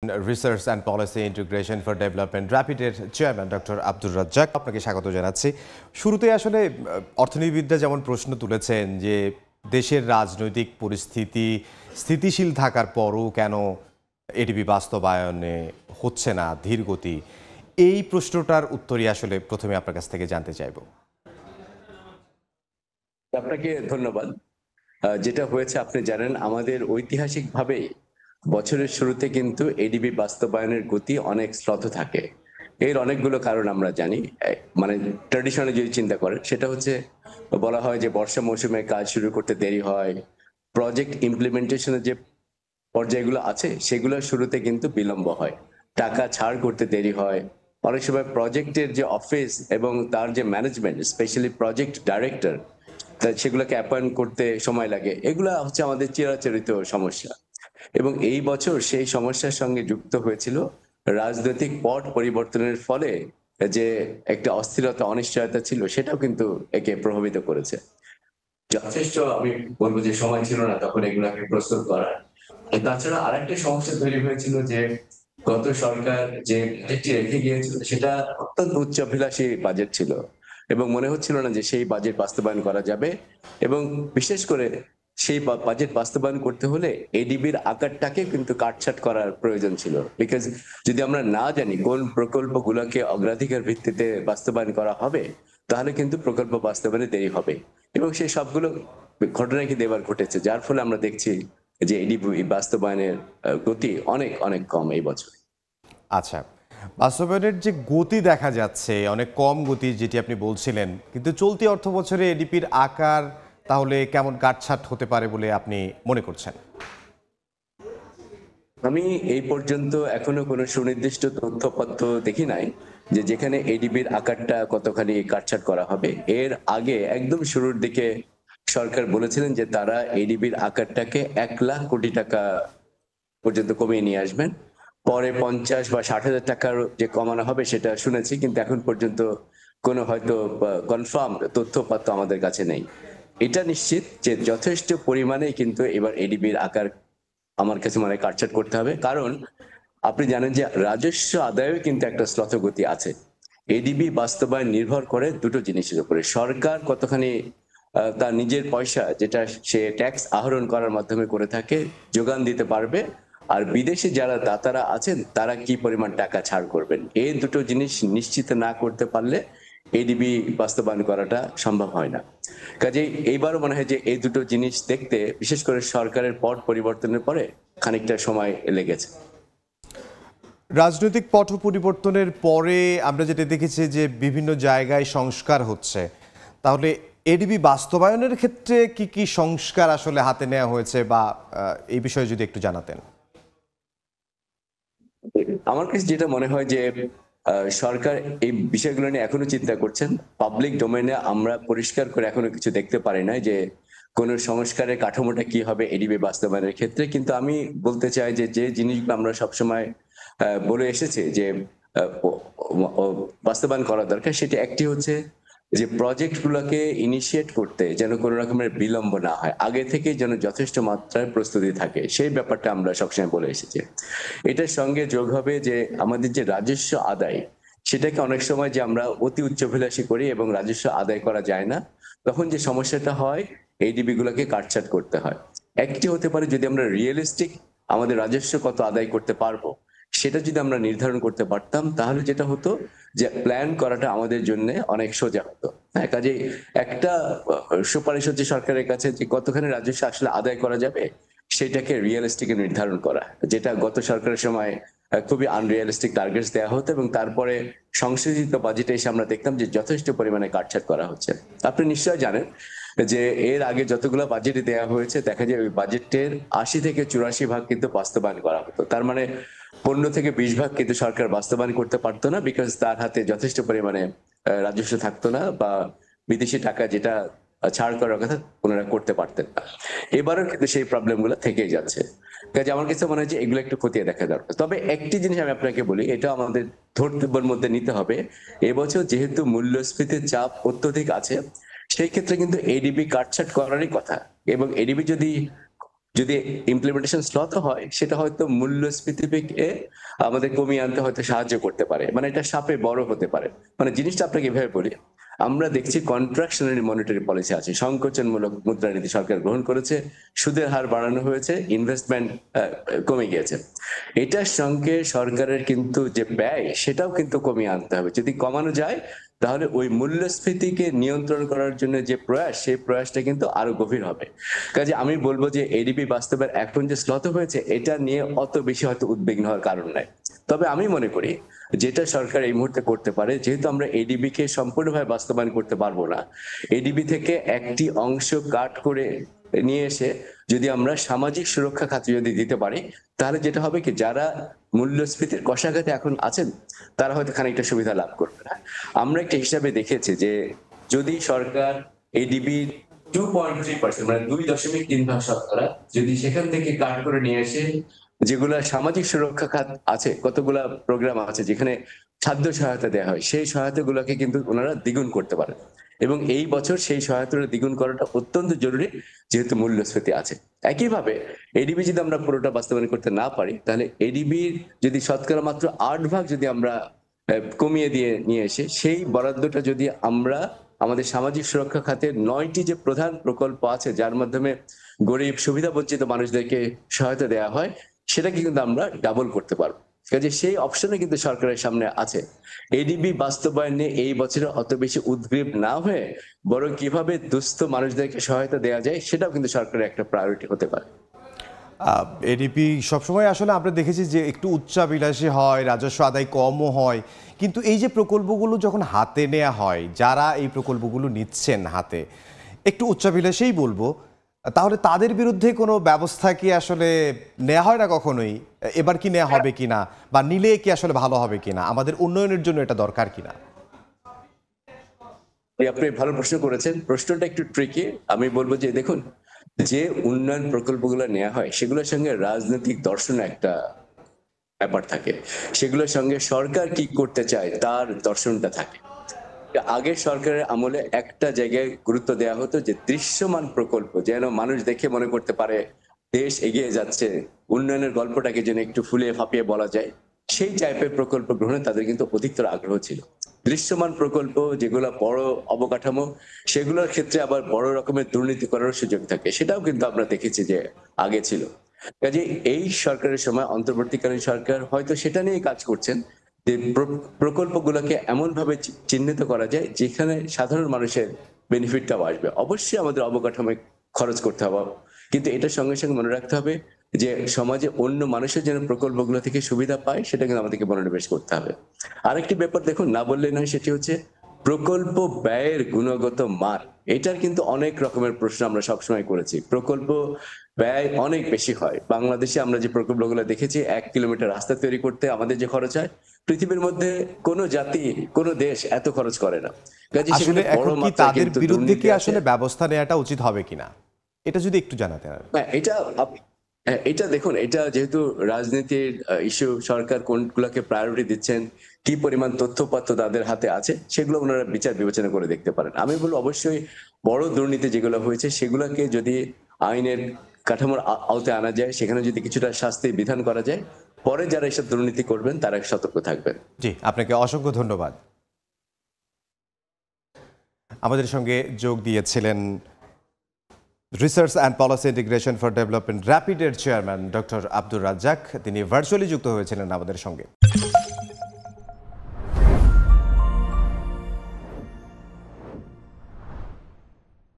Research and policy integration for development র্যাপিডের chairman doctor Abdur Razzaque, আপনাকে স্বাগত জানাচ্ছি। শুরুতে আসলে অর্থনীতিবিদরা যেমন প্রশ্ন তুলেছেন যে দেশের রাজনৈতিক পরিস্থিতি স্থিতিশীল থাকার পরও কেন এডিবি বাস্তবায়নে হচ্ছে না, ধীর গতি, এই প্রশ্নটার উত্তরই আসলে প্রথমে আপনার কাছ থেকে জানতে চাইব। আপনাকে ধন্যবাদ। যেটা হয়েছে আপনি জানেন, আমাদের ঐতিহাসিকভাবেই বছরের শুরুতে কিন্তু এডিবি বাস্তবায়নের গতি অনেক শ্লথ থাকে। এর অনেকগুলো কারণ আমরা জানি। মানে ট্র্যাডিশনালি যদি চিন্তা করেন, সেটা হচ্ছে বলা হয় যে বর্ষা মৌসুমে কাজ শুরু করতে দেরি হয়, প্রজেক্ট ইমপ্লিমেন্টেশনের যে পর্যায়গুলো আছে সেগুলো শুরুতে কিন্তু বিলম্ব হয়, টাকা ছাড় করতে দেরি হয়, অনেক সময় প্রজেক্টের যে অফিস এবং তার যে ম্যানেজমেন্ট, স্পেশালি প্রজেক্ট ডাইরেক্টর, সেগুলোকে অ্যাপয়েন্ট করতে সময় লাগে। এগুলা হচ্ছে আমাদের চিরাচরিত সমস্যা। এবং এই বছর সেই সমস্যার সঙ্গে যুক্ত হয়েছিল রাজনৈতিক পট পরিবর্তনের ফলে যে একটা অস্থিরতা, অনিশ্চয়তা ছিল, সেটাও কিন্তু একে প্রভাবিত করেছে। যথেষ্ট আমি বলবো যে সময় ছিল না তখন এগুলাকে প্রস্তুত করার। তাছাড়া আরেকটা সমস্যা তৈরি হয়েছিল যে গত সরকার যে বাজেটটি রেখে গিয়েছিল সেটা অত্যন্ত উচ্চাভিলাষী বাজেট ছিল এবং মনে হচ্ছিল না যে সেই বাজেট বাস্তবায়ন করা যাবে। এবং বিশেষ করে সেই বাজেট বাস্তবায়ন করতে হলে এডিবির আকারটাকে কিন্তু কাটছাট করার প্রয়োজন ছিল। বিকজ যদি আমরা না জানি কোন প্রকল্পগুলোকে অগ্রাধিকার ভিত্তিতে বাস্তবায়ন করা হবে, তাহলে কিন্তু প্রকল্প বাস্তবায়নে দেরি হবে। এবং সেই সবগুলো ঘটনা কিন্তু এবার ঘটেছে, যার ফলে আমরা দেখছি যে এডিবি বাস্তবায়নের গতি অনেক অনেক কম এই বছর। আচ্ছা, বাস্তবায়নের যে গতি দেখা যাচ্ছে অনেক কম গতি, যেটি আপনি বলছিলেন, কিন্তু চলতি অর্থ বছরে এডিপির আকার তাহলে কেমন কাটছাট হতে পারে বলে আপনি মনে করছেন? আমি এই পর্যন্ত এখনো কোনো সুনির্দিষ্ট তথ্যপত্র দেখি নাই যে যেখানে এডিবির আকারটা কতখানি কাটছাট করা হবে। এর আগে একদম শুরুর দিকে সরকার বলেছিলেন যে তারা এডিবির আকারটাকে 1,00,000 কোটি টাকা পর্যন্ত কমিয়ে নিয়ে আসবেন। পরে 50 বা 60,000 টাকার যে কমানো হবে সেটা শুনেছি, কিন্তু এখন পর্যন্ত কোনো হয়তো কনফার্ম তথ্যপত্র আমাদের কাছে নেই। এটা নিশ্চিত যে যথেষ্ট পরিমাণে কিন্তু এবার এডিবির আকার আমার কাছে মনে হয় কাটছাট করতে হবে। কারণ আপনি জানেন যে রাজস্ব আদায়েও কিন্তু একটা শ্লথগতি আছে। এডিবি বাস্তবায়ন নির্ভর করে দুটো জিনিসের উপরে: সরকার কতখানি তার নিজের পয়সা, যেটা সে ট্যাক্স আহরণ করার মাধ্যমে করে থাকে, যোগান দিতে পারবে, আর বিদেশি যারা দাতারা আছেন তারা কি পরিমাণ টাকা ছাড় করবেন। এই দুটো জিনিস নিশ্চিত না করতে পারলে এডিবি বাস্তবায়ন করাটা সম্ভব হয় না। কাজেই এইবারও মনে হয় যে এই দুটো জিনিস দেখতে, বিশেষ করে সরকারের পট পরিবর্তনের পরে, খানিকটা সময় লেগেছে। রাজনৈতিক পট পরিবর্তনের পরে আমরা যেটা দেখেছি যে বিভিন্ন জায়গায় সংস্কার হচ্ছে, তাহলে এডিবি বাস্তবায়নের ক্ষেত্রে কি কি সংস্কার আসলে হাতে নেওয়া হয়েছে বা এই বিষয়ে যদি একটু জানাতেন। আমার কাছে যেটা মনে হয় যে সরকার এই বিষয়গুলো নিয়ে এখনো চিন্তা করছেন। পাবলিক ডোমেইনে আমরা পরিষ্কার করে এখনো কিছু দেখতে পারি না যে কোন সংস্কারের কাঠামোটা কি হবে এডিবি বাস্তবায়নের ক্ষেত্রে। কিন্তু আমি বলতে চাই যে যে জিনিসগুলো আমরা সবসময় বলে এসেছি যে বাস্তবায়ন করা দরকার, সেটি একটি হচ্ছে যে প্রজেক্ট গুলোকে ইনিশিয়েট করতে যেন কোনো রকমের বিলম্ব না হয়, আগে থেকে যেন যথেষ্ট মাত্রায় প্রস্তুতি থাকে, সেই ব্যাপারটা আমরা সবসময় বলে এসেছি। এটার সঙ্গে যোগ হবে যে আমাদের যে রাজস্ব আদায়, সেটাকে অনেক সময় যে আমরা অতি উচ্চাভিলাষী করি এবং রাজস্ব আদায় করা যায় না, তখন যে সমস্যাটা হয় এডিবি গুলোকে কাটছাট করতে হয়। একটি হতে পারে যদি আমরা রিয়েলিস্টিক আমাদের রাজস্ব কত আদায় করতে পারবো সেটা যদি আমরা নির্ধারণ করতে পারতাম, তাহলে যেটা হতো যে প্ল্যান করাটা আমাদের জন্য অনেক সোজা হতো। হ্যাঁ, কাজে একটা সুপারিশ হচ্ছে সরকারের কাছে যে কতখানি রাজস্ব আসলে আদায় করা যাবে সেটাকে রিয়েলিস্টিক নির্ধারণ করা, যেটা গত সরকারের সময় খুবই আনরিয়ালিস্টিক টার্গেটস দেওয়া হতো এবং তারপরে সংশোধিত বাজেটে এসে আমরা দেখতাম যে যথেষ্ট পরিমাণে কাটছাট করা হচ্ছে। আপনি নিশ্চয় জানেন যে এর আগে যতগুলো বাজেটে দেওয়া হয়েছে দেখা যায় ওই বাজেটের 80 থেকে 84 ভাগ কিন্তু বাস্তবায়ন করা হতো। তার মানে 15 থেকে 20 ভাগ কিন্তু সরকার বাস্তবায়ন করতে পারতো না, বিকজ তার হাতে যথেষ্ট পরিমাণে রাজস্ব থাকতো না, বা বিদেশি টাকা যেটা ছাড় করার কথা ওনারা করতে পারতেন না। এবারও কিন্তু সেই প্রবলেম গুলো থেকেই যাচ্ছে। কাজে আমার কাছে মনে হয় যে এগুলো একটু খতিয়ে দেখা দরকার। তবে একটি জিনিস আমি আপনাকে বলি, এটা আমাদের ধর্তব্যের মধ্যে নিতে হবে। এবছর যেহেতু মূল্যস্ফীতির চাপ অত্যধিক আছে, সেই ক্ষেত্রে কিন্তু এডিবি কাটছাট করারই কথা। এবং এডিবি যদি যদি ইমপ্লিমেন্টেশন স্লত হয় সেটা হয়তো মূল্যস্ফীতিকে আমাদের কমিয়ে আনতে হয়তো সাহায্য করতে পারে, মানে এটা সাপে বড় হতে পারে। মানে জিনিসটা আপনাকে এভাবে বলি, আমরা দেখছি কন্ট্রাকশনারি মনিটারি পলিসি আছে, সংকোচনমূলক মুদ্রানীতি সরকার গ্রহণ করেছে, সুদের হার বাড়ানো হয়েছে, ইনভেস্টমেন্ট কমে গিয়েছে। এটার সঙ্গে সরকারের কিন্তু যে ব্যয় সেটাও কিন্তু কমিয়ে আনতে হবে। যদি কমানো যায় তাহলে ওই মূল্যস্ফীতিকে নিয়ন্ত্রণ করার জন্য যে প্রয়াস, সেই প্রয়াসটা কিন্তু আরো গভীর হবে। কাজে আমি বলবো যে এডিপি বাস্তবের এখন যে স্লথ হয়েছে এটা নিয়ে অত বেশি হয়তো উদ্বিগ্ন হওয়ার কারণ নাই। তবে আমি মনে করি যেটা সরকার এই মুহূর্তে করতে পারে, যেহেতু আমরা এডিবি কে সম্পূর্ণভাবে বাস্তবায়ন করতে পারবো না, এডিবি থেকে একটি অংশ কাট করে নিয়ে এসে যদি আমরা সামাজিক সুরক্ষা খাতে যদি দিতে পারি, তাহলে যেটা হবে কি, যারা মূল্যস্ফীতির কষাঘাতে এখন আছেন তারা হয়তো খানিকটা সুবিধা লাভ করবে না। আমরা একটা হিসাবে দেখেছি যে যদি সরকার এডিবি 2.3%, মানে 2.3% শতকরা যদি সেখান থেকে কাট করে নিয়ে এসে, যেগুলা সামাজিক সুরক্ষা খাত আছে, কতগুলা প্রোগ্রাম আছে যেখানে খাদ্য সহায়তা দেওয়া হয়, সেই সহায়তা গুলাকে কিন্তু ওনারা দ্বিগুণ করতে পারে। এবং এই বছর সেই সহায়তাটা দ্বিগুণ করাটা অত্যন্ত জরুরি, যেহেতু মূল্যস্ফীতি আছে। একইভাবে এডিবি যদি আমরা পুরোটা বাস্তবায়ন করতে না পারি, তাহলে এডিবির যদি শতকরা মাত্র 8% যদি আমরা কমিয়ে দিয়ে নিয়ে এসে সেই বরাদ্দটা যদি আমরা আমাদের সামাজিক সুরক্ষা খাতে 9টি যে প্রধান প্রকল্প আছে যার মাধ্যমে গরিব সুবিধা বঞ্চিত মানুষদেরকে সহায়তা দেওয়া হয়, সেটাকে কিন্তু আমরা ডাবল করতে পারবো। কাজে সেই অপশনে কিন্তু সরকারের সামনে আছে। এডিবি বাস্তবায়নে এই বছরে অত বেশি উদ্গ্রীব না হয়ে বরং কিভাবে দুস্থ মানুষদেরকে সহায়তা দেওয়া যায় সেটাও কিন্তু সরকারের একটা প্রায়োরিটি হতে পারে। এডিপি সবসময় আসলে আমরা দেখেছি যে একটু উচ্চাভিলাষী হয়, রাজস্ব আদায় কমও হয়, কিন্তু এই যে প্রকল্পগুলো যখন হাতে নেওয়া হয়, যারা এই প্রকল্পগুলো নিচ্ছেন হাতে একটু উচ্চাভিলাষেই বলবো, তাহলে তাদের বিরুদ্ধে কোনো ব্যবস্থা কি আসলে নেওয়া হয় না কখনোই? এবার কি নেওয়া হবে কিনা, বা নিলে কি আসলে ভালো হবে কিনা, আমাদের উন্নয়নের জন্য এটা দরকার কিনা? আপনি ভালো প্রশ্ন করেছেন, প্রশ্নটা একটু ট্রিকি। আমি বলবো যে দেখুন, যে উন্নয়ন প্রকল্পগুলো নেওয়া হয় সেগুলোর সঙ্গে রাজনৈতিক দর্শন একটা ব্যাপার থাকে, সেগুলোর সঙ্গে সরকার কি করতে চায় তার দর্শনটা থাকে। আগের সরকারের আমলে একটা জায়গায় গুরুত্ব দেওয়া হতো যে দৃশ্যমান প্রকল্প, যেন মানুষ দেখে মনে করতে পারে দেশ এগিয়ে যাচ্ছে, উন্নয়নের গল্পটাকে যেন একটু ফুলিয়ে ফাঁপিয়ে বলা যায়, সেই টাইপের প্রকল্প গ্রহণে তাদের কিন্তু অধিকতর আগ্রহ ছিল। দৃশ্যমান প্রকল্প যেগুলো বড় অবকাঠামো, সেগুলোর ক্ষেত্রে আবার বড় রকমের দুর্নীতি করার সুযোগ থাকে, সেটাও কিন্তু আমরা দেখেছি যে আগে ছিল। কাজে এই সরকারের সময় অন্তর্বর্তীকালীন সরকার হয়তো সেটা নিয়ে কাজ করছেন যে প্রকল্পগুলোকে এমন ভাবে চিহ্নিত করা যায় যেখানে সাধারণ মানুষের বেনিফিটটাও আসবে। অবশ্যই আমাদের অবকাঠামোয় খরচ করতে হবে, কিন্তু এটার সঙ্গে সঙ্গে মনে রাখতে হবে যে সমাজে অন্য মানুষের যেন প্রকল্পগুলো থেকে সুবিধা পায়, সেটা কিন্তু আমাদেরকে মনোনিবেশ করতে হবে। আরেকটি ব্যাপার দেখুন, না বললেই নয়, সেটি হচ্ছে প্রকল্প ব্যয়ের গুণগত মান। এটার কিন্তু অনেক রকমের প্রশ্ন আমরা সবসময় করেছি। প্রকল্প ব্যয় অনেক বেশি হয় বাংলাদেশে। আমরা যে প্রকল্পগুলো দেখেছি, 1 কিলোমিটার রাস্তা তৈরি করতে আমাদের যে খরচ হয়, পৃথিবীর মধ্যে কোনো জাতি, কোনো দেশ এত খরচ করে না। কাজে আসলে সেখানে বড় এখন কি মাত্রায় তাদের কিন্তু বিরুদ্ধে দুর্নীতি কি আছে। আসলে ব্যবস্থা নেওয়াটা উচিত হবে কিনা, এটা যদি একটু জানাতেন। এটা দেখুন, এটা যেহেতু রাজনীতির ইস্যু, সরকার কোনগুলোকে প্রায়োরিটি দিচ্ছেন, কি পরিমাণ তথ্যপত্র তাদের হাতে আছে, সেগুলো ওনারা বিচার বিবেচনা করে দেখতে পারেন। আমি বলবো অবশ্যই বড় দুর্নীতি যেগুলো হয়েছে সেগুলোকে যদি আইনের কাঠামোর আওতায় আনা যায়, সেখানে যদি কিছুটা শাস্তির বিধান করা যায়, পরে যারা এসব দুর্নীতি করবেন তারা সতর্ক থাকবেন। জি, আপনাকে অসংখ্য ধন্যবাদ। আমাদের সঙ্গে যোগ দিয়েছিলেন research and policy integration for development র্যাপিডের চেয়ারম্যান ডক্টর আব্দুর রাজ্জাক। তিনি ভার্চুয়ালি যুক্ত হয়েছিলেন আমাদের সঙ্গে।